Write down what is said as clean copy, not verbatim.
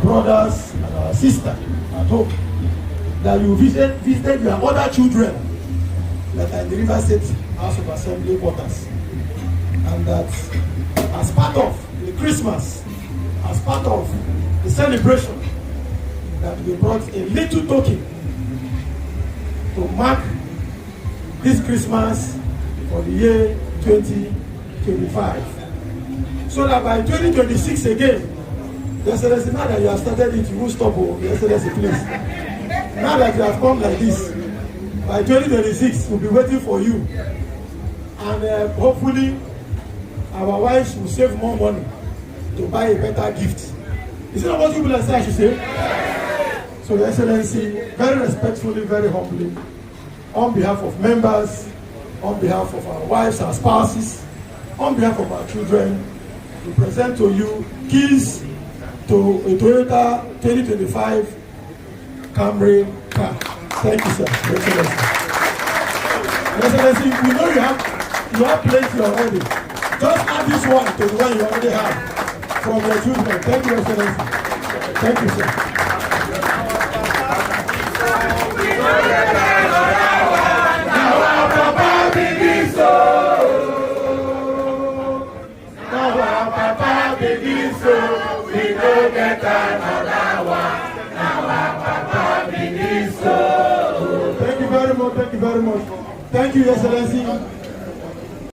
our brothers and our sisters at home, that you visited your other children that are in the River State House of Assembly quarters, and that as part of the Christmas, as part of the celebration, that we brought a little token to mark this Christmas for the year 2025. So that by 2026 again, Your Excellency, now that you have started it, you won't stop, Your Excellency, please. Now that you have come like this, by 2026, we'll be waiting for you. And hopefully, our wives will save more money to buy a better gift. Is it what you will say, I should say? So, Your Excellency, very respectfully, very humbly, on behalf of members, on behalf of our wives, our spouses, on behalf of our children, we present to you keys to a Toyota 2025 Camry car. Thank you, sir. Your Excellency. Your Excellency, we know you have plenty already. Just add this one to the one you already have from your children. Thank you, Your Excellency. Thank you, sir. Thank you very much. Thank you, Your Excellency.